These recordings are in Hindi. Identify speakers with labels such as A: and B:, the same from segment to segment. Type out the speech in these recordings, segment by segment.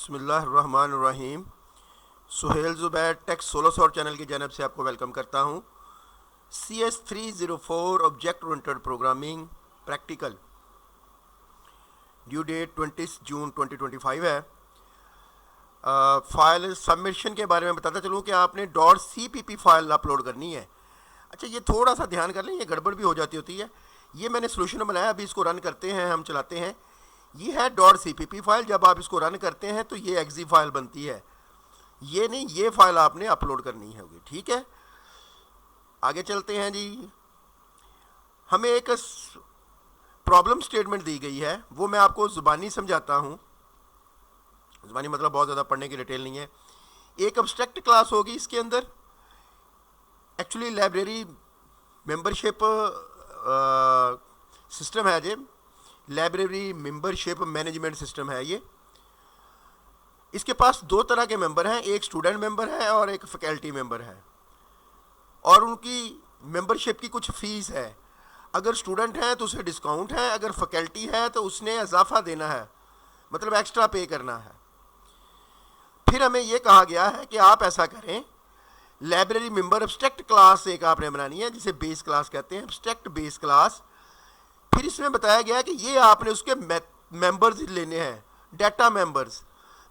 A: बिस्मिल्लाहिर्रहमानिर्रहीम। सुहेल ज़ुबैर टेक 1600 चैनल की जानब से आपको वेलकम करता हूँ। CS304 object oriented programming practical due date 20 June 2025 है। फाइल सबमिशन के बारे में बताता चलूँ कि आपने .cpp फाइल अपलोड करनी है। अच्छा, ये थोड़ा सा ध्यान कर लें, ये गड़बड़ भी हो जाती होती है। ये मैंने सोल्यूशन बनाया, अभी इसको रन करते हैं, हम चलाते हैं। ये है .cpp फाइल। जब आप इसको रन करते हैं तो ये exe फाइल बनती है, ये नहीं, ये फाइल आपने अपलोड करनी होगी। ठीक है, आगे चलते हैं जी। हमें एक प्रॉब्लम स्टेटमेंट दी गई है, वो मैं आपको ज़ुबानी समझाता हूँ। ज़ुबानी मतलब बहुत ज़्यादा पढ़ने की डिटेल नहीं है। एक अब्स्ट्रैक्ट क्लास होगी, इसके अंदर एक्चुअली लाइब्रेरी मेंबरशिप सिस्टम है जी, लाइब्रेरी मेंबरशिप मैनेजमेंट सिस्टम है ये। इसके पास दो तरह के मेंबर हैं, एक स्टूडेंट मेंबर है और एक फैकल्टी मेंबर है, और उनकी मेंबरशिप की कुछ फ़ीस है। अगर स्टूडेंट है तो उसे डिस्काउंट है, अगर फैकल्टी है तो उसने इजाफा देना है, मतलब एक्स्ट्रा पे करना है। फिर हमें यह कहा गया है कि आप ऐसा करें, लाइब्रेरी मेंबर एब्स्ट्रैक्ट क्लास एक आपने बनानी है, जिसे बेस क्लास कहते हैं, एब्स्ट्रैक्ट बेस क्लास। फिर इसमें बताया गया है कि ये आपने उसके मेंबर्स लेने हैं, डाटा मेंबर्स,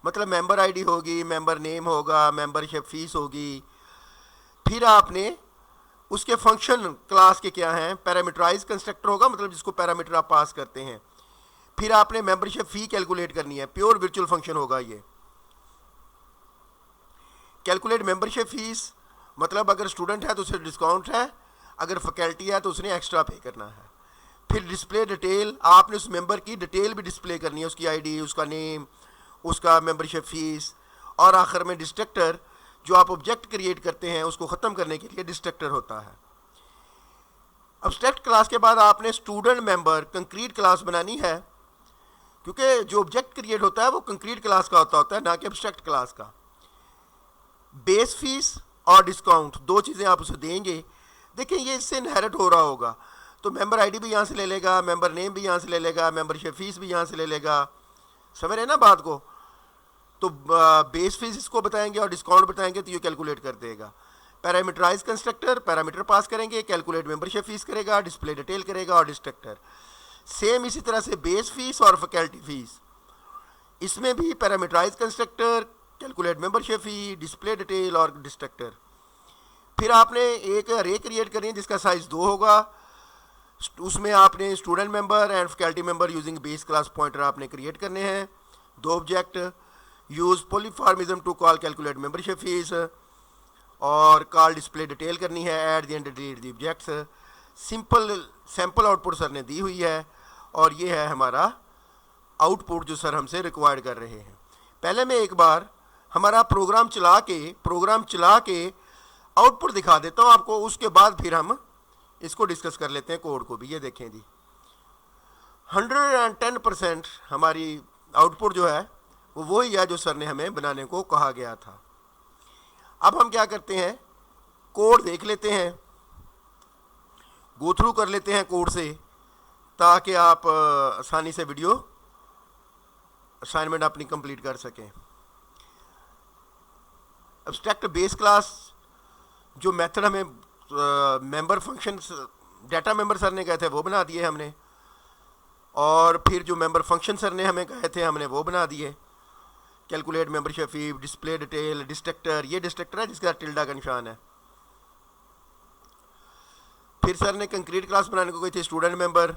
A: मतलब मेंबर आईडी होगी, मेंबर नेम होगा, मेंबरशिप फीस होगी। फिर आपने उसके फंक्शन क्लास के क्या हैं, पैरामीटराइज कंस्ट्रक्टर होगा, मतलब जिसको पैरामीटर आप पास करते हैं। फिर आपने मेंबरशिप फ़ी कैलकुलेट करनी है, प्योर वर्चुअल फंक्शन होगा ये। कैलकुलेट मेंबरशिप फीस, मतलब अगर स्टूडेंट है तो उसे डिस्काउंट है, अगर फैकल्टी है तो उसने एक्स्ट्रा पे करना है। फिर डिस्प्ले डिटेल, आपने उस मेंबर की डिटेल भी डिस्प्ले करनी है, उसकी आईडी, उसका नेम, उसका मेंबरशिप फीस। और आखिर में डिस्ट्रक्टर, जो आप ऑब्जेक्ट क्रिएट करते हैं उसको ख़त्म करने के लिए डिस्ट्रक्टर होता है। अब्स्ट्रैक्ट क्लास के बाद आपने स्टूडेंट मेंबर कंक्रीट क्लास बनानी है, क्योंकि जो ऑब्जेक्ट क्रिएट होता है वो कंक्रीट क्लास का होता है, ना कि अब्स्ट्रैक्ट क्लास का। बेस फीस और डिस्काउंट दो चीज़ें आप उसे देंगे। देखिए, ये इससे इनहेरिट हो रहा होगा, तो मेंबर आईडी भी यहाँ से ले लेगा, मेंबर नेम भी यहाँ से ले लेगा, मेंबरशिप फीस भी यहाँ से ले लेगा। समझ रहे ना बात को? तो बेस फीस इसको बताएंगे और डिस्काउंट बताएंगे तो ये कैलकुलेट कर देगा। पैरामीटराइज कंस्ट्रक्टर, पैरामीटर पास करेंगे, कैलकुलेट मेंबरशिप फीस करेगा, डिस्प्ले डिटेल करेगा, और डिस्ट्रक्टर सेम इसी तरह से बेस फीस और फैकल्टी फीस, इसमें भी parameterize constructor, calculate membership fee, display detail और डिस्ट्रक्टर। फिर आपने एक अरे क्रिएट करनी है जिसका साइज 2 होगा, उसमें आपने student member and faculty member using base class pointer आपने क्रिएट करने हैं, दो object. Use polymorphism to call calculate membership fees, और कॉल डिस्प्ले डिटेल करनी है, add the and delete the objects. Simple sample output sir ने दी हुई है, और ये है हमारा आउटपुट जो सर हमसे रिक्वायर्ड कर रहे हैं। पहले मैं एक बार हमारा प्रोग्राम चला के आउटपुट दिखा देता हूँ आपको, उसके बाद फिर हम इसको डिस्कस कर लेते हैं कोड को भी। ये देखें जी, 110% हमारी आउटपुट जो है वो वही है जो सर ने हमें बनाने को कहा गया था। अब हम क्या करते हैं, कोड देख लेते हैं, गो थ्रू कर लेते हैं कोड से, ताकि आप आसानी से वीडियो असाइनमेंट अपनी कंप्लीट कर सकें। एब्स्ट्रैक्ट बेस क्लास जो मेथड हमें member function data member sir ने कहे थे वो बना दिए हमने, और फिर जो मेंबर फंक्शन सर ने हमें कहे थे हमने वो बना दिए। Calculate membership fee, display detail, destructor, ये डिस्ट्रक्टर है जिसका टिल्डा का निशान है। फिर सर ने कंक्रीट क्लास बनाने को कही थी, स्टूडेंट मेंबर,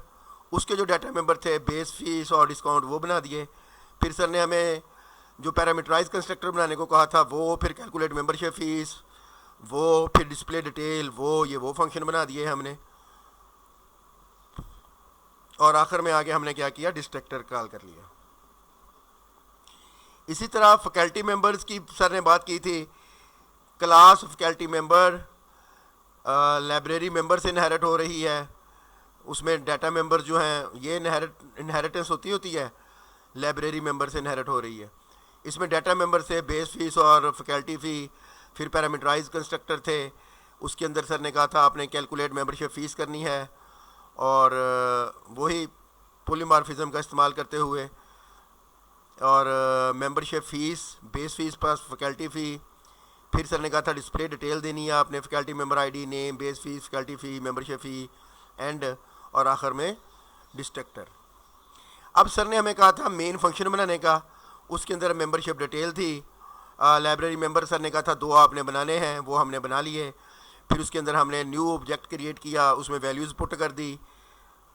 A: उसके जो डाटा मेंबर थे बेस फीस और डिस्काउंट वो बना दिए। फिर सर ने हमें जो पैरामीटराइज कंस्ट्रक्टर बनाने को कहा था वो, फिर कैलकुलेट मेंबरशिप फीस वो, फिर डिस्प्ले डिटेल वो फंक्शन बना दिए हमने, और आखिर में आगे हमने क्या किया, डिस्ट्रक्टर कॉल कर लिया। इसी तरह फैकल्टी मेंबर्स की सर ने बात की थी, class faculty member library member से इनहेरिट हो रही है, उसमें डाटा मेंबर जो हैं ये इनहेरिटेंस होती है, लाइब्रेरी मेंबर से इनहेरिट हो रही है। इसमें डाटा मेंबर से बेस फीस और फैकल्टी फ़ी, फिर पैरामीटराइज कंस्ट्रक्टर थे, उसके अंदर सर ने कहा था आपने कैलकुलेट मेंबरशिप फ़ीस करनी है, और वही पॉलीमॉर्फिज्म का इस्तेमाल करते हुए और membership fees, base fees plus faculty fee. फिर सर ने कहा था डिस्प्ले डिटेल देनी है आपने, faculty member ID, name, base fees, faculty fee, membership fee and और आखिर में डिस्ट्रक्टर। अब सर ने हमें कहा था मेन फंक्शन बनाने का, उसके अंदर मेंबरशिप डिटेल थी। लाइब्रेरी मेंबर सर ने कहा था 2 आपने बनाने हैं, वो हमने बना लिए। फिर उसके अंदर हमने न्यू ऑब्जेक्ट क्रिएट किया, उसमें वैल्यूज़ पुट कर दी,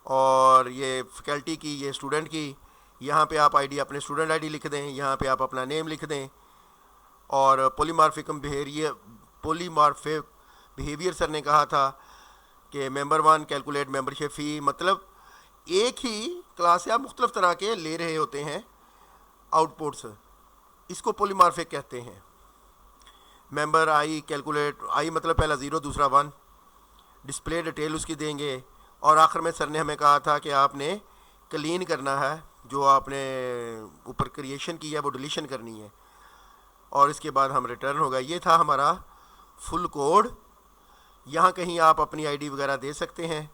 A: और ये फैकल्टी की, ये स्टूडेंट की। यहाँ पे आप आईडी अपने स्टूडेंट आईडी लिख दें, यहाँ पे आप अपना नेम लिख दें। और पॉलीमॉर्फिक बिहेवियर सर ने कहा था कि मेंबर 1 कैलकुलेट मेंबरशिप फ़ी, मतलब एक ही क्लास से आप मुख्तलिफ तरह के ले रहे होते हैं आउटपुट्स, इसको पॉलीमॉर्फिक कहते हैं। मेंबर आई कैलकुलेट, आई मतलब पहला 0 दूसरा 1, डिस्प्ले डिटेल उसकी देंगे। और आखिर में सर ने हमें कहा था कि आपने क्लीन करना है, जो आपने ऊपर क्रिएशन की है वो डिलीशन करनी है, और इसके बाद हम रिटर्न होगा। ये था हमारा फुल कोड। यहाँ कहीं आप अपनी आईडी वगैरह दे सकते हैं।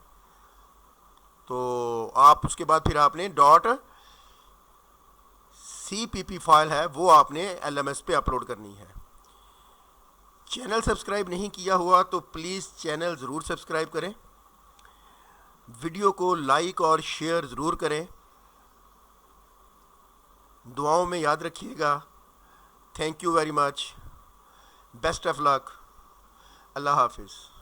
A: तो आप उसके बाद फिर आपने डॉट CPP फाइल है वो आपने LMS पे अपलोड करनी है। चैनल सब्सक्राइब नहीं किया हुआ तो प्लीज़ चैनल ज़रूर सब्सक्राइब करें, वीडियो को लाइक और शेयर ज़रूर करें, दुआओं में याद रखिएगा। Thank you very much, best of luck, Allah हाफिज़।